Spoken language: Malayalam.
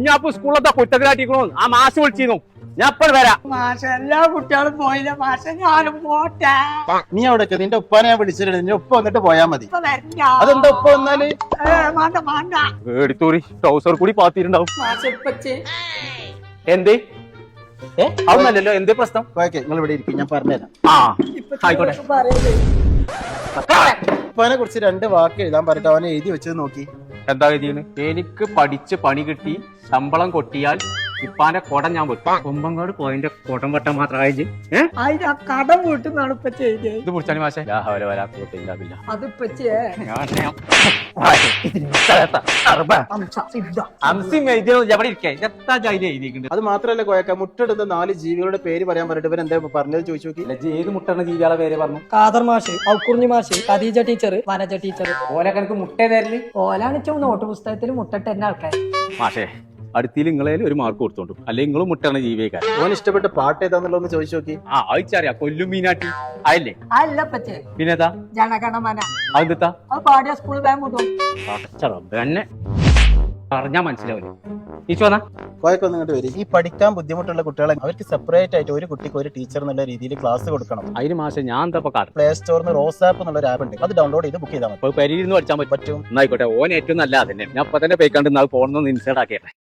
കുഞ്ഞാപ്പ് സ്കൂളത്തെ കുറ്റത്തിലാട്ടിക്കണോ ആ മാഷ് വിളിച്ചിരുന്നു. ഞാൻ എപ്പോഴും വരാം. മാഷ എല്ലാ കുട്ടികളും പോയില്ല മാഷ, ഞാനും പോട്ടെ. നീ അവിടെ നിന്റെ ഉപ്പാനെ ഞാൻ വിളിച്ചിട്ടുണ്ട്. നിന്റെ ഉപ്പ വന്നിട്ട് പോയാ മതി. ഇപ്പൊ വരണ്ട. അതെന്താ ഉപ്പ വന്നാല്? വേണ്ട വേണ്ട. എടുത്തൂറി ട്രൗസർ കൂടി പാത്തിട്ടുണ്ടാവും. മാഷ ഇപ്പച്ചി എന്തേ അതൊന്നല്ലല്ലോ, എന്തേ പ്രശ്നം? ഓക്കെ, നിങ്ങൾ ഇവിടെ ഇരിക്കും, ഞാൻ പറഞ്ഞുതരാം. ആ ആയിക്കോട്ടെ. പറയല്ലേ ഉപ്പാനെ കുറിച്ച് 2 വാക്ക് എഴുതാൻ പറഞ്ഞിട്ട് അവനെ എഴുതി വെച്ചത് നോക്കി. എന്താ ഗതിയാണ്? എനിക്ക് പഠിച്ച് പണി കിട്ടി ശമ്പളം കൊട്ടിയാൽ ഇപ്പാന്റെ കുടം ഞാൻ വെക്കും. കൊമ്പങ്കാട് പോയിന്റെ കുടം വെട്ടാൻ മാത്രമായി. അതിന് ആ കടം വീട്ടുന്നാണ് ഇപ്പൊ ചെയ്തത്. ഇത് കുടിച്ചാൽ മാഷെ വരാത്തില്ല. അത് ഇപ്പച്ചിയെ അത് മാത്രല്ല കോയക്ക, മുട്ടെടുത്ത 4 ജീവികളുടെ പേര് പറയാൻ പറഞ്ഞിട്ട് ഇവൻ എന്താ പറഞ്ഞത് ചോദിച്ചു നോക്കി. ഏത് മുട്ടണ ജീവികളെ പേര് പറഞ്ഞു? കാദർ മാഷ്, ഔക്കുറിഞ്ഞി മാഷ്, ഖദീജ ടീച്ചർ, വനജ ടീച്ചർ. ഓലൊക്കെ എനിക്ക് മുട്ട തരല്. ഓലാണിച്ച നോട്ട് പുസ്തകത്തിൽ മുട്ടിട്ട് തന്നെ ആൾക്കാർ. മാഷേ അടുത്തിൽ നിങ്ങളെ ഒരു മാർക്ക് കൊടുത്തോണ്ടു, അല്ലെങ്കിൽ നിങ്ങളും മുട്ടണ ജീവിയേക്കാർ. ഓൻ ഇഷ്ടപ്പെട്ട പാട്ട് ഏതാന്നുള്ളതെന്ന് ചോദിച്ചു നോക്കി. ആ അയച്ചറിയാ, കൊല്ലും മീനാട്ടി അയല്ലേ. അല്ല പച്ചേ, പിന്നെതാ ജനഗണമന അതെത്താ അത് പാടിയ സ്കൂളിൽ വേഗം വിടും. തന്നെ പറഞ്ഞാ മനസ്സിലാവില്ല. ഈ ചോന്നാ കോയക്ക ഒന്നിങ്ങോട്ട് വരും. ഈ പഠിക്കാൻ ബുദ്ധിമുട്ടുള്ള കുട്ടികളെ അവർക്ക് സെപ്പറേറ്റ് ആയിട്ട് ഒരു കുട്ടിക്ക് ഒരു ടീച്ചർ എന്നുള്ള രീതിയിൽ ക്ലാസ് കൊടുക്കണം. അതിന് മാഷെ ഞാൻ എന്താ കാട്ടും? പ്ലേ സ്റ്റോറിന് റോസ് ആപ്പ് എന്നുള്ള ഒരു ആപ്പ് ഉണ്ട്, അത് ഡൗൺലോഡ് ചെയ്ത് ബുക്ക് ചെയ്താൽ മതി. പരിയിരുന്ന് പഠിച്ചാൽ പറ്റും. പറ്റും. എന്നായിക്കോട്ടെ, ഓൻ ഏറ്റവും നല്ല അതന്നെ. ഞാൻ ഇപ്പൊ തന്നെ പോയിക്കാണ്ട് പോകണമെന്ന് ഇൻസൈഡ് ആക്കിയട്ടെ.